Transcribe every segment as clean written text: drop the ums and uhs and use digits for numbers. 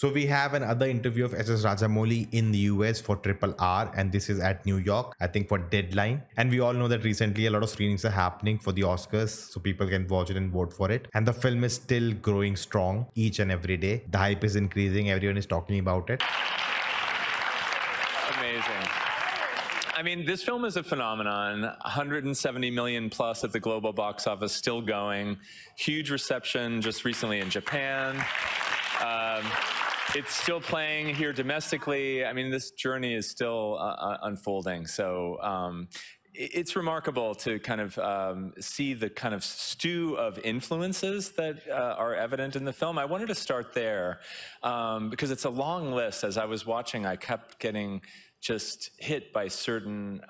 So we have another interview of SS Rajamouli in the US for RRR, and this is at New York, I think for Deadline. And we all know that recently a lot of screenings are happening for the Oscars, so people can watch it and vote for it. And the film is still growing strong each and every day. The hype is increasing, everyone is talking about it. Amazing. I mean, this film is a phenomenon. 170 million plus at the global box office, still going. Huge reception just recently in Japan. It's still playing here domestically. I mean, this journey is still unfolding. So it's remarkable to kind of see the kind of stew of influences that are evident in the film. I wanted to start there because it's a long list. As I was watching, I kept getting just hit by certain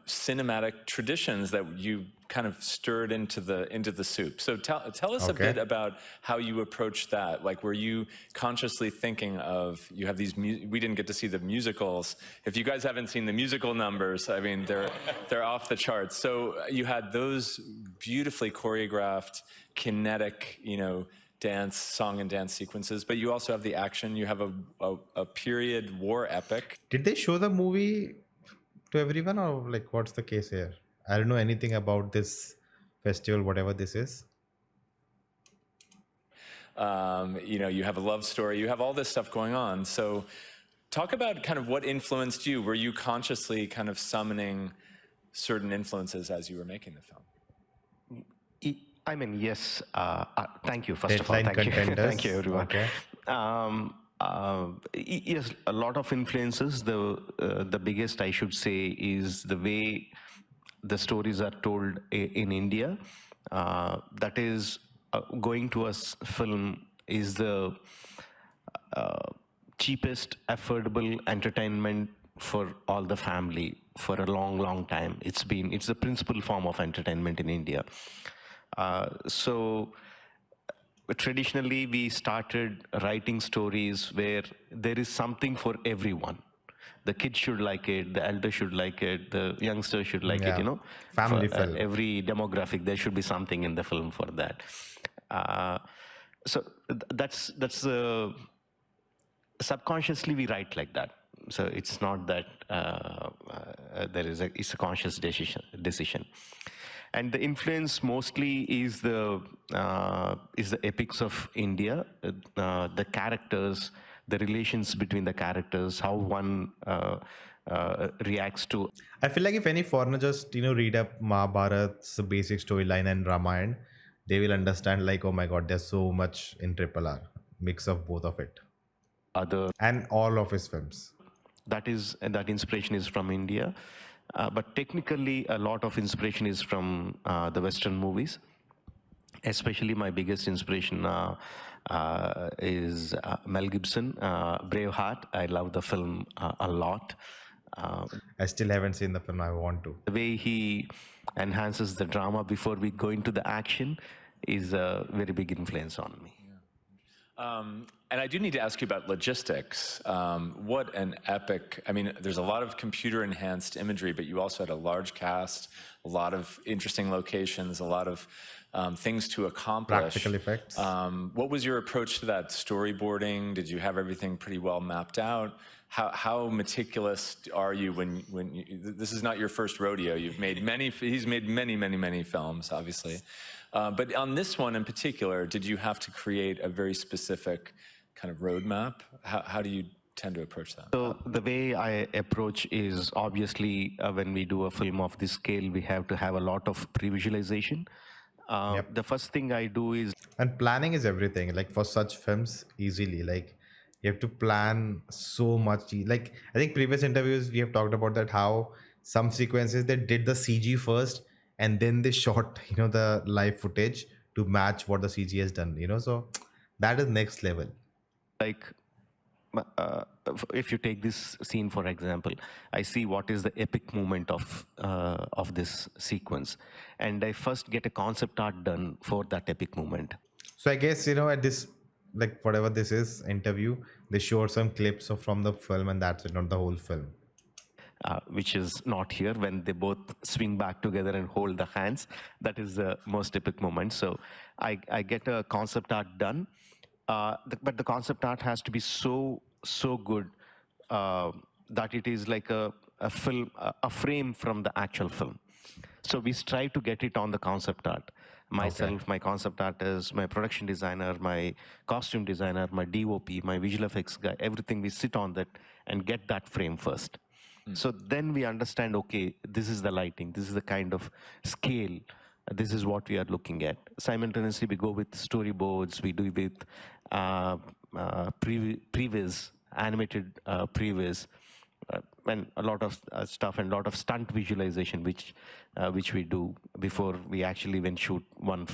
cinematic traditions that you kind of stirred into the soup. So tell us a bit about how you approached that. Like, were you consciously thinking of, you have these, we didn't get to see the musicals. If you guys haven't seen the musical numbers, I mean, they're off the charts. So you had those beautifully choreographed, kinetic, song and dance sequences, but you also have the action. You have a period war epic. Did they show the movie to everyone, or like what's the case here? I don't know anything about this festival, whatever this is. You have a love story, you have all this stuff going on. So talk about kind of what influenced you. Were you consciously kind of summoning certain influences as you were making the film? I mean, yes. Thank you. First of all, thank you. Thank you, everyone. Okay. Yes, a lot of influences. The biggest, I should say, is the way the stories are told in India. That is, going to a film is the cheapest, affordable entertainment for all the family for a long, long time. It's the principal form of entertainment in India. So traditionally, we started writing stories where there is something for everyone. The kids should like it, the elder should like it, the youngster should like it, Family for, film. every demographic, there should be something in the film for that. So that's subconsciously we write like that. So it's not that it's a conscious decision. And the influence mostly is the epics of India, the characters, the relations between the characters, how one reacts to. I feel like if any foreigner just read up Mahabharat's basic storyline and Ramayana, they will understand like, oh my god, there's so much in RRR, mix of both of it, and all of his films. That inspiration is from India. But technically, a lot of inspiration is from the Western movies. Especially my biggest inspiration is Mel Gibson, Braveheart. I love the film a lot. I still haven't seen the film. I want to. The way he enhances the drama before we go into the action is a very big influence on me. And I do need to ask you about logistics. What an epic, I mean, there's a lot of computer-enhanced imagery, but you also had a large cast, a lot of interesting locations, a lot of things to accomplish. Practical effects. What was your approach to that storyboarding? Did you have everything pretty well mapped out? How meticulous are you when this is not your first rodeo? He's made many films, obviously. But on this one in particular, did you have to create a very specific kind of roadmap? How do you tend to approach that? So the way I approach is obviously when we do a film of this scale, we have to have a lot of previsualization. The first thing I do is... And planning is everything. Like for such films, easily. Like you have to plan so much. Like I think previous interviews, we have talked about that, how some sequences they did the CG first and then they shot, the live footage to match what the CG has done, so that is next level. Like, if you take this scene, for example, I see what is the epic moment of this sequence. And I first get a concept art done for that epic moment. So I guess, at this, like whatever this is, interview, they showed some clips from the film and that's it, not the whole film. Which is not here, when they both swing back together and hold the hands. That is the most epic moment. So I get a concept art done. but the concept art has to be so good that it is like a film, a frame from the actual film. So we strive to get it on the concept art. Myself, my concept artist, my production designer, my costume designer, my DOP, my visual effects guy, everything we sit on that and get that frame first. So then we understand, okay, this is the lighting, this is the kind of scale, this is what we are looking at. Simultaneously, we go with storyboards, we do with previs, animated previs, and a lot of stuff and a lot of stunt visualization, which we do before we actually even shoot one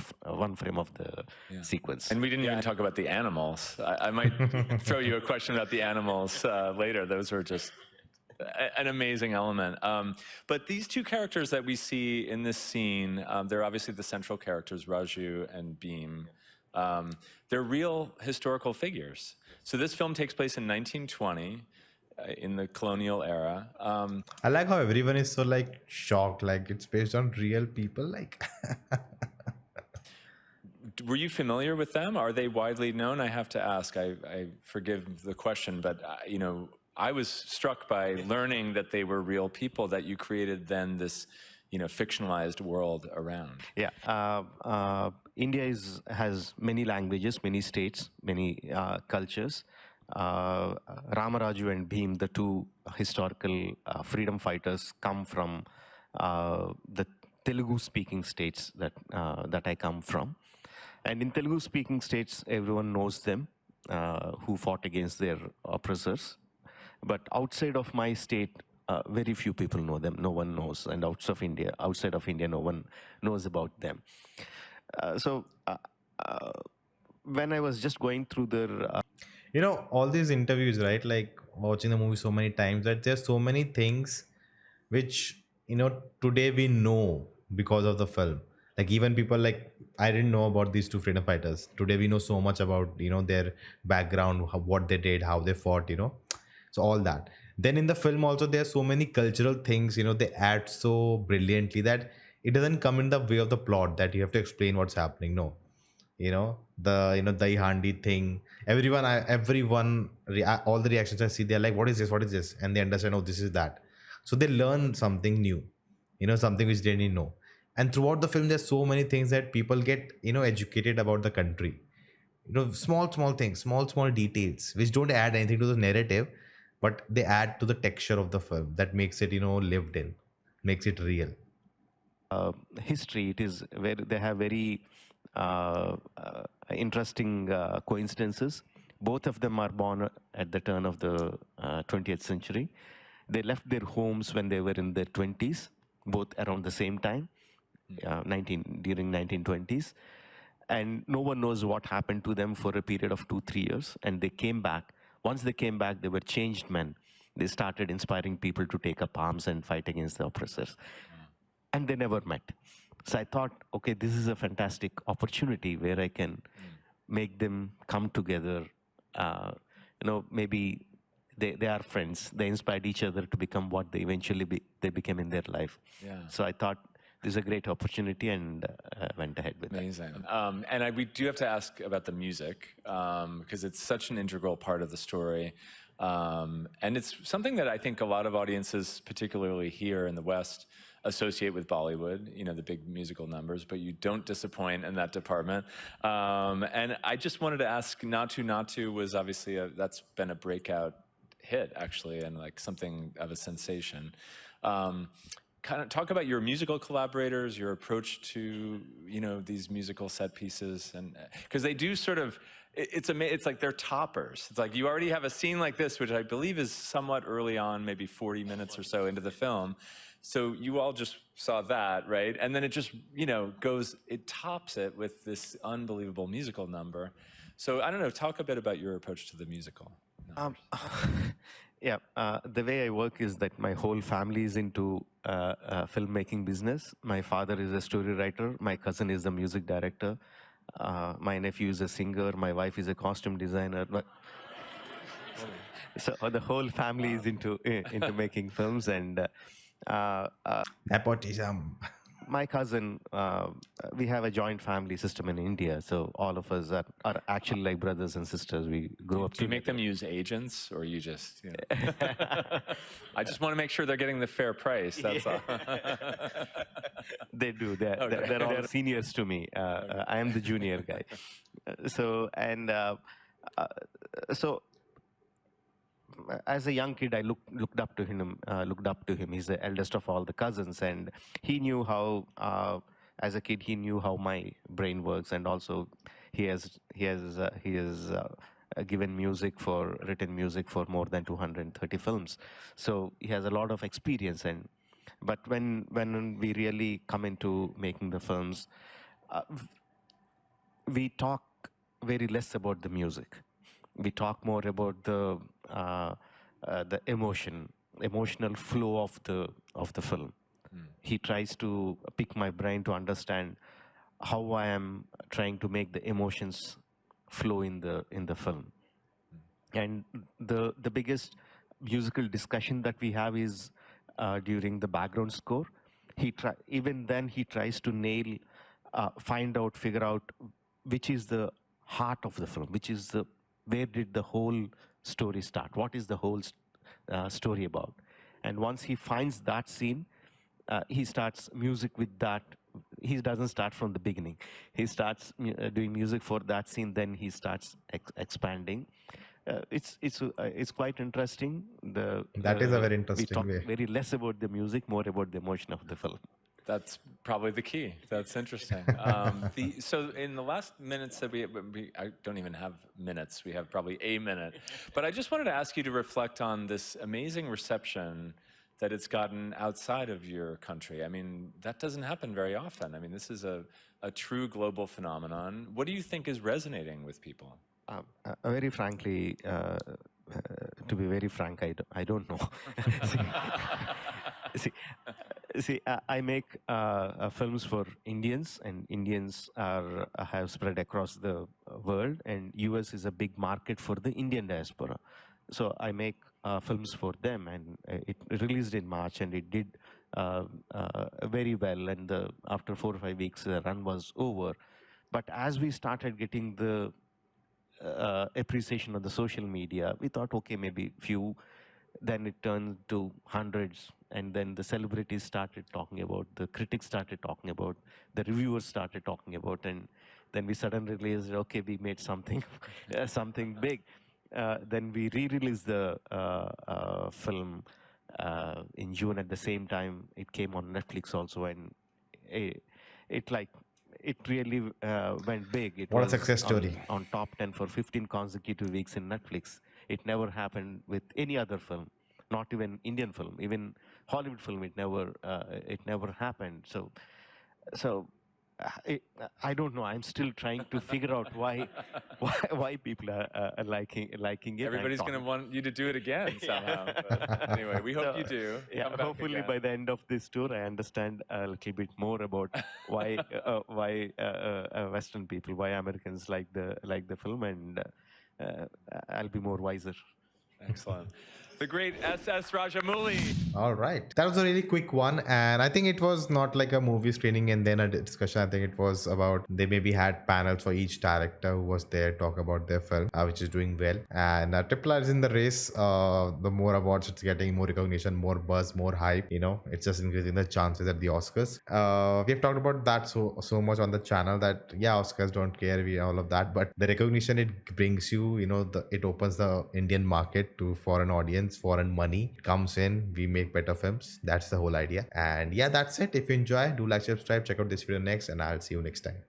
frame of the sequence. And we didn't even talk about the animals. I might throw you a question about the animals later. Those are just an amazing element. But these two characters that we see in this scene, they're obviously the central characters, Raju and Bhim. They're real historical figures. So this film takes place in 1920. In the colonial era. I like how everyone is so like shocked, like it's based on real people. Like, were you familiar with them? Are they widely known? I have to ask. I forgive the question, but you know, I was struck by learning that they were real people. That you created then this, you know, fictionalized world around. Yeah, India has many languages, many states, many cultures. Ramaraju and Bhim, the two historical freedom fighters, come from the Telugu-speaking states that I come from. And in Telugu-speaking states, everyone knows them, who fought against their oppressors. But outside of my state, very few people know them. No one knows. And outside of India, no one knows about them. When I was just going through their you know, all these interviews, right? Like watching the movie so many times, that there's so many things which, you know, today we know because of the film. Like even people like, I didn't know about these two freedom fighters. Today we know so much about, you know, their background, what they did, how they fought, you know. So all that. Then in the film also there are so many cultural things, you know, they add so brilliantly that it doesn't come in the way of the plot that you have to explain what's happening. No, you know, the dahi handi thing, all the reactions I see, they're like, what is this, and they understand, oh, this is that. So they learn something new, you know, something which they didn't know. And throughout the film there's so many things that people get, you know, educated about the country, you know, small things, small details which don't add anything to the narrative, but they add to the texture of the film that makes it, you know, lived in, makes it real. History. It is where they have very interesting coincidences. Both of them are born at the turn of the 20th century. They left their homes when they were in their 20s, both around the same time, during 1920s. And no one knows what happened to them for a period of 2-3 years. And they came back. Once they came back, they were changed men. They started inspiring people to take up arms and fight against the oppressors. And they never met. So I thought, okay, this is a fantastic opportunity where I can make them come together. You know, maybe they are friends. They inspired each other to become what they eventually they became in their life. Yeah. So I thought this is a great opportunity and went ahead with Amazing. And we do have to ask about the music because it's such an integral part of the story. And it's something that I think a lot of audiences, particularly here in the West, associate with Bollywood, you know, the big musical numbers, but you don't disappoint in that department. And I just wanted to ask, Natu Natu was obviously, that's been a breakout hit, actually, and like something of a sensation. Kind of talk about your musical collaborators, your approach to, you know, these musical set pieces, and because they do sort of, it's like they're toppers. It's like you already have a scene like this, which I believe is somewhat early on, maybe 40 minutes or so into the film. So you all just saw that, right? And then it just, you know, it tops it with this unbelievable musical number. So I don't know, talk a bit about your approach to the musical. Yeah, the way I work is that my whole family is into filmmaking business. My father is a story writer. My cousin is the music director. My nephew is a singer. My wife is a costume designer. So the whole family is into making films, and Nepotism. my cousin, we have a joint family system in India, so all of us are actually like brothers and sisters. We grow up Do you make them together. use agents, or you just? You know? I just want to make sure they're getting the fair price. That's all. They do. They're all seniors to me. I am the junior guy. So and uh, so as a young kid, I looked up to him. Looked up to him. He's the eldest of all the cousins, and he knew how. As a kid, he knew how my brain works, and also he has given music for written music for more than 230 films. So he has a lot of experience. And but when we really come into making the films, uh, we talk very less about the music. We talk more about the emotional flow of the film. He tries to pick my brain to understand how I am trying to make the emotions flow in the film. And the biggest musical discussion that we have is during the background score. Even then he tries to find out, figure out which is the heart of the film, which is the where did the whole story start, what is the whole story about. And once he finds that scene, he starts music with that. He doesn't start from the beginning. He starts doing music for that scene, then he starts expanding. It's quite interesting. That is a very We interesting talk way. very less about the music, more about the emotion of the film. That's probably the key. That's interesting. So in the last minutes that I don't even have minutes. We have probably a minute. But I just wanted to ask you to reflect on this amazing reception that it's gotten outside of your country. I mean, that doesn't happen very often. I mean, this is a true global phenomenon. What do you think is resonating with people? Very frankly, to be very frank, I don't know. see, I make films for Indians, and Indians have spread across the world, and US is a big market for the Indian diaspora. So I make films for them, and it released in March, and it did very well. And after 4 or 5 weeks, the run was over. But as we started getting the appreciation on the social media, we thought, okay, maybe few. Then it turned to hundreds, and then the celebrities started talking about, the critics started talking about, the reviewers started talking about, and then we suddenly realized, okay, we made something, something big. Then we re-released the film in June. At the same time, it came on Netflix also, and it really went big. It What a was success story. on top 10 for 15 consecutive weeks in Netflix. It never happened with any other film, not even Indian film, even Hollywood film. It never happened. So I don't know. I'm still trying to figure out why people are liking it. Everybody's going to want you to do it again somehow. But anyway, we hope you do. Yeah, hopefully by the end of this tour, I understand a little bit more about why Western people, why Americans like the film, and I'll be more wiser. Excellent. The great SS Rajamouli. All right. That was a really quick one. And I think it was not like a movie screening and then a discussion. I think it was about, they maybe had panels for each director who was there, talk about their film, which is doing well. And Triple R is in the race. The more awards it's getting, more recognition, more buzz, more hype. It's just increasing the chances at the Oscars. We have talked about that so much on the channel that, yeah, Oscars don't care, all of that. But the recognition it brings you, it opens the Indian market to foreign audience, foreign money comes in, we make better films. That's the whole idea. And yeah, that's it. If you enjoy, do like, subscribe, check out this video next, and I'll see you next time.